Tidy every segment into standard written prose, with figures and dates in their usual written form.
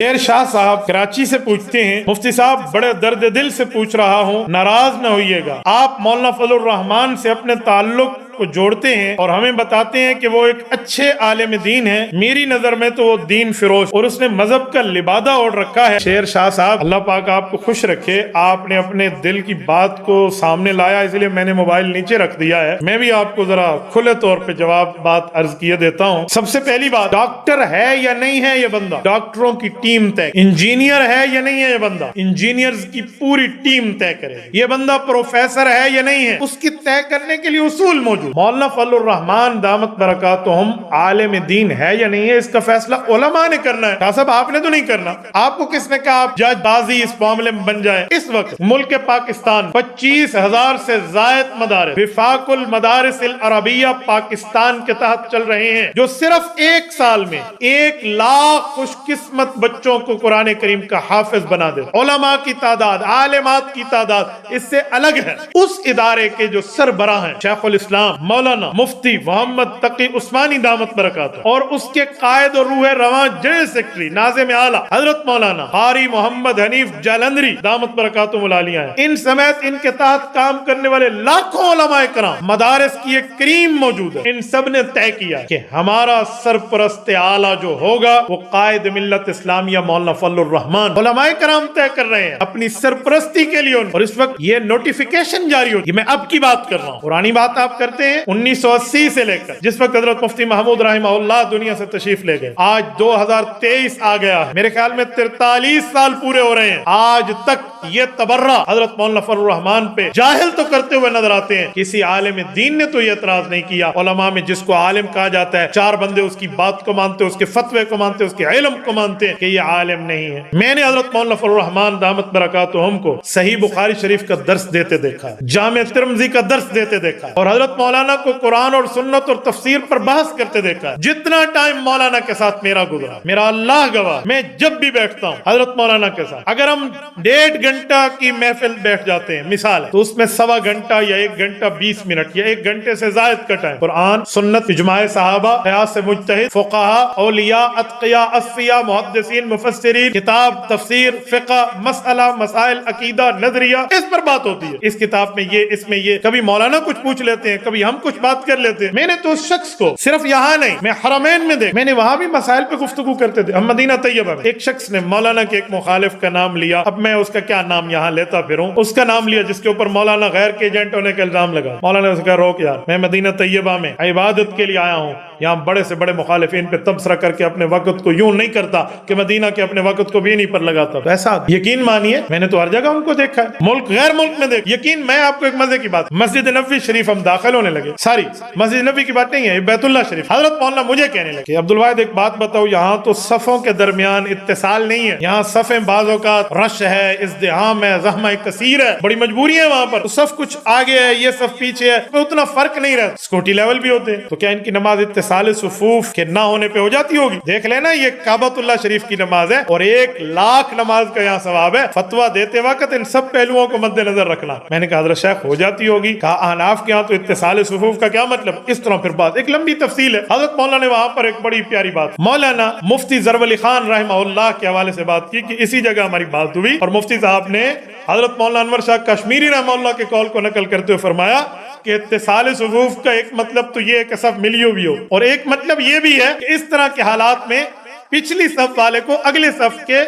شیر شاہ صاحب کراچی سے پوچھتے ہیں، مفتی صاحب بڑے درد دل سے پوچھ رہا ہوں، ناراض نہ ہوئیے گا، آپ مولانا فضل الرحمان سے اپنے تعلق کو جوڑتے ہیں اور ہمیں بتاتے ہیں کہ وہ ایک اچھے عالم دین ہیں، میری نظر میں تو وہ دین فروش اور اس نے مذہب کا لبادہ اوڑھ رکھا ہے۔ شیر شاہ صاحب اللہ پاک آپ کو خوش رکھے، آپ نے اپنے دل کی بات کو سامنے لایا، اس لیے میں نے موبائل نیچے رکھ دیا ہے، میں بھی آپ کو ذرا کھلے طور پہ جواب بات عرض کیے دیتا ہوں۔ سب سے پہلی بات، ڈاکٹر ہے یا نہیں ہے یہ بندہ، ڈاکٹروں کی ٹیم طے، انجینئر ہے یا نہیں ہے یہ بندہ، انجینئرز کی پوری ٹیم طے کرے، یہ بندہ پروفیسر ہے یا نہیں ہے، اس کی طے کرنے کے لیے اصول موجود۔ مولانا فضل الرحمان دامت برکاتہم عالم دین ہے یا نہیں ہے، اس کا فیصلہ علماء نے کرنا ہے، شاہ صاحب آپ نے تو نہیں کرنا۔ آپ کو کس نے کہا آپ جج بازی اس معاملے میں بن جائیں؟ اس وقت ملک پاکستان 25,000 سے زائد مدارس وفاق المدارس العربیہ پاکستان کے تحت چل رہے ہیں، جو صرف ایک سال میں 1 لاکھ خوش قسمت بچوں کو قرآن کریم کا حافظ بنا دے۔ علماء کی تعداد، عالمات کی تعداد اس سے الگ ہے۔ اس ادارے کے جو سربراہ ہیں شیخ الاسلام مولانا مفتی محمد تقی عثمانی دامت برکاتہ اور اس کے قائد اور روح رواں جنرل سیکرٹری ناظم اعلیٰ حضرت مولانا قاری محمد حنیف جالندری دامت برکاتہ ملالیہ ہیں، ان سمیت ان کے تحت کام کرنے والے لاکھوں علماء کرام، مدارس کی ایک کریم موجود ہے، ان سب نے طے کیا کہ ہمارا سرپرست اعلیٰ جو ہوگا وہ قائد ملت اسلامیہ مولانا فضل الرحمان۔ علماء کرام طے کر رہے ہیں اپنی سرپرستی کے لیے، اور اس وقت یہ نوٹیفیکیشن جاری ہوگی، میں اب کی بات کر رہا ہوں، پرانی بات آپ کرتے ہیں 1980 سے لے کر جس وقت حضرت مفتی محمود رحمہ اللہ دنیا سے تشریف لے گئے، آج 2023 آ گیا ہے، میرے خیال میں 43 سال پورے ہو رہے ہیں، آج تک یہ تبرہ حضرت مولانا فضل الرحمان پہ جاہل تو کرتے ہوئے نظر آتے ہیں، کسی عالم دین نے تو یہ اعتراض نہیں کیا۔ علماء میں جس کو عالم کہا جاتا ہے 4 بندے اس کی بات کو مانتے، اس کے فتوے کو مانتے، اس کے علم کو مانتے ہیں کہ یہ عالم نہیں ہے۔ میں نے حضرت مولانا فضل الرحمان دامت برکاتہم کو صحیح بخاری شریف کا درس دیتے دیکھا ہے، جامع ترمذی کا درس دیتے دیکھا ہے، اور حضرت مولانا کو قرآن اور سنت اور تفسیر پر بحث کرتے دیکھا ہے۔ جتنا ٹائم مولانا کے ساتھ میرا گزرا، میرا اللہ گواہ، میں جب بھی بیٹھتا ہوں حضرت مولانا کے ساتھ، اگر ہم 1.5 گھنٹہ کی محفل بیٹھ جاتے ہیں مثال ہے، تو اس میں 1.25 گھنٹہ یا 1 گھنٹہ 20 منٹ یا 1 گھنٹے سے زائد کا ٹائم قرآن، سنت، اجماع صحابہ، قیاس مجتہد، فقہاء، اولیاء، اتقیاء، اصفیاء، محدثین، مفسرین، کتاب، تفسیر، فقہ، مسئلہ، مسائل، عقیدہ، نظریہ، اس پر بات ہوتی ہے۔ اس کتاب میں یہ، اس میں یہ، کبھی مولانا کچھ پوچھ لیتے ہیں، کبھی ہم کچھ بات کر لیتے ہیں۔ میں نے تو اس شخص کو صرف یہاں نہیں، میں حرمین میں دیکھ، میں نے وہاں بھی مسائل پہ گفتگو کرتے تھے، ہم مدینہ طیبہ میں، ایک شخص نے مولانا کے ایک مخالف کا نام لیا، اب میں اس کا کیا نام یہاں لیتا پھروں، اس کا نام لیا جس کے اوپر مولانا غیر کے ایجنٹ ہونے کا الزام لگا۔ مولانا نے کہا روک یار، میں مدینہ طیبہ میں عبادت کے لیے آیا ہوں، یہاں بڑے سے بڑے مخالفین پہ تبصرہ کر کے اپنے وقت کو یوں نہیں کرتا کہ مدینہ کے اپنے وقت کو بھی نہیں پر لگاتا۔ تو ایسا یقین مانیے میں نے تو ہر جگہ ان کو دیکھا ہے، ملک غیر ملک میں دیکھ، یقین میں آپ کو ایک مزے کی بات، مسجد نبوی شریف ہم داخل ہونے لگے، ساری مسجد نبوی کی بات نہیں ہے، بیت اللہ شریف، حضرت مولانا مجھے کہنے لگے عبدالواحد ایک بات بتاؤ، یہاں تو صفوں کے درمیان اتصال نہیں ہے، یہاں صفیں بعض اوقات رش ہے، ازدحام ہے، زحمہ کثیر ہے، بڑی مجبوری ہے وہاں پر، تو صف کچھ آگے ہے، یہ صف پیچھے ہے، تو اتنا فرق نہیں رہتا، سکوٹی لیول بھی ہوتے ہیں، تو کیا ان کی نماز اتصال صفوف کے نہ ہونے پہ ہو جاتی ہوگی؟ دیکھ لینا یہ کعبۃ اللہ شریف کی نماز ہے اور 1 لاکھ نماز کا یہاں ثواب ہے، فتویٰ دیتے وقت ان سب پہلوؤں کو مد نظر رکھنا۔ میں نے کہا حضرت شیخ ہو جاتی ہوگی، کہا احناف کے ہاں تو اتصال صفوف کا کیا مطلب، اس طرح پھر بات ایک لمبی تفصیل ہے۔ حضرت مولانا نے وہاں پر ایک بڑی پیاری بات مولانا مفتی ضرب علی خان رحمہ اللہ کے حوالے سے بات کی کہ اسی جگہ ہماری بات ہوئی، اور مفتی صاحب نے حضرت مولانا انور شاہ کشمیری رحمہ اللہ کے قول کو نقل کرتے ہوئے فرمایا کہ اتصال صفوف کا ایک مطلب تو یہ ہے کہ صف ملی ہوئی ہو، اور ایک مطلب یہ بھی ہے کہ اس طرح کے حالات میں پچھلی صف والے کو اگلے صف کے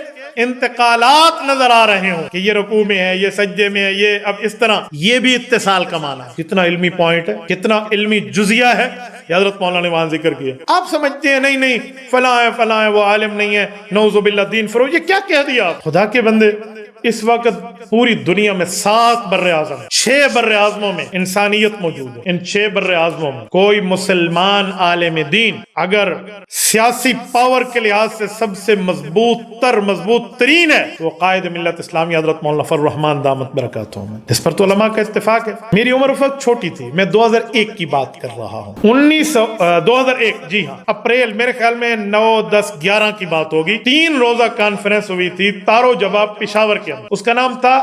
انتقالات نظر آ رہے ہوں کہ یہ رکوع میں ہے، یہ سجدے میں ہے، یہ اب اس طرح، یہ بھی اتصال کا معنی ہے۔ کتنا علمی پوائنٹ ہے، کتنا علمی جزیہ ہے یہ حضرت مولانا نے وہاں ذکر کیا۔ آپ سمجھتے ہیں نہیں نہیں فلاں ہے فلاں ہے، وہ عالم نہیں ہے، نعوذ باللہ دین فروغ، یہ کیا کہہ دیا آپ؟ خدا کے بندے، اس وقت پوری دنیا میں 7 بر اعظم، 6 بر اعظموں میں انسانیت موجود ہے، ان 6 بر اعظموں میں کوئی مسلمان عالم دین اگر سیاسی پاور کے لحاظ سے سب سے مضبوط ترین ہے تو وہ قائد ملت اسلامی حضرت مولانا فضل الرحمان دامت برکاتہم ہے، اس پر تو علماء کا اتفاق ہے۔ میری عمر اس وقت چھوٹی تھی، میں 2001 کی بات کر رہا ہوں، 2001، جی ہاں، اپریل، میرے خیال میں 9، 10، 11 کی بات ہوگی، 3 روزہ کانفرنس ہوئی تھی تارو جواب پشاور کے اندر، اس کا نام تھا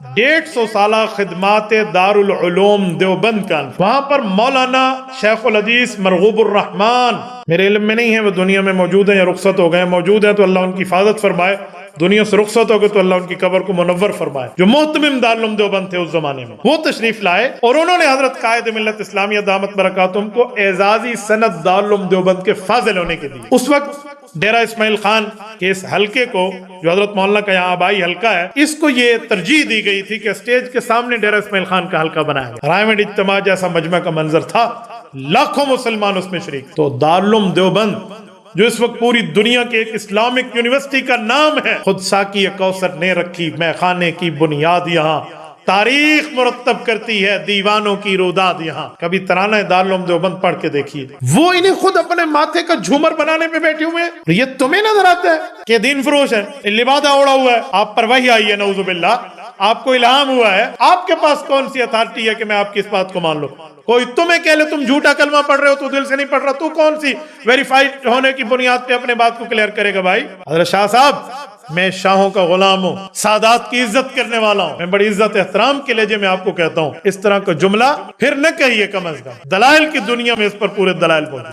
150 سالہ خدمات دارالعلوم دیوبند کا، وہاں پر مولانا شیخ الحدیث مرغوب الرحمان، میرے علم میں نہیں ہے وہ دنیا میں موجود ہیں یا رخصت ہو گئے، موجود ہیں تو اللہ ان کی حفاظت فرمائے، دنیا سے رخصت ہو گئے تو اللہ ان کی قبر کو منور فرمائے، جو محتمم دارالعلوم دیوبند تھے اس زمانے میں، وہ تشریف لائے اور انہوں نے حضرت قائد ملت اسلامیہ دامت برکاتہم کو اعزازی سند دارالعلوم دیوبند کے فاضل ہونے کے دیے۔ اس وقت ڈیرہ اسماعیل خان کے اس حلقے کو، جو حضرت مولانا کا یہاں آبائی حلقہ ہے، اس کو یہ ترجیح دی گئی تھی کہ اسٹیج کے سامنے ڈیرہ اسماعیل خان کا حلقہ بنایا گیا۔ رائے منڈ اجتماع جیسا مجمع کا منظر تھا، لاکھوں مسلمان اس میں شریک۔ تو دارالعلوم دیوبند جو اس وقت پوری دنیا کے ایک اسلامک یونیورسٹی کا نام ہے، خود ساقی کوثر نے رکھی میں خانے کی بنیاد یہاں، تاریخ مرتب کرتی ہے دیوانوں کی روداد یہاں۔ کبھی ترانہ دارالعلوم دیوبند پڑھ کے دیکھیے، وہ انہیں خود اپنے ماتھے کا جھومر بنانے پہ بیٹھے ہوئے ہیں۔ یہ تمہیں نظر آتا ہے کہ دین فروش ہے، لبادہ اوڑا ہوا ہے، آپ پر وحی آئی ہے نعوذ باللہ، آپ کو الہام ہوا ہے، آپ کے پاس کون سی اتھارٹی ہے کہ میں آپ کی اس بات کو مان لوں؟ کوئی تمہیں کہہ لے تم جھوٹا کلمہ پڑھ رہے ہو، تو دل سے نہیں پڑھ رہا، تو کون سی ویریفائڈ ہونے کی بنیاد پہ اپنے بات کو کلیئر کرے گا بھائی؟ حضرت شاہ صاحب، میں شاہوں کا غلام ہوں، سادات کی عزت کرنے والا ہوں، میں بڑی عزت احترام کے لہجے میں آپ کو کہتا ہوں، اس طرح کا جملہ پھر نہ کہیے، کم از کم دلائل کی دنیا میں اس پر پورے دلائل پہنچے۔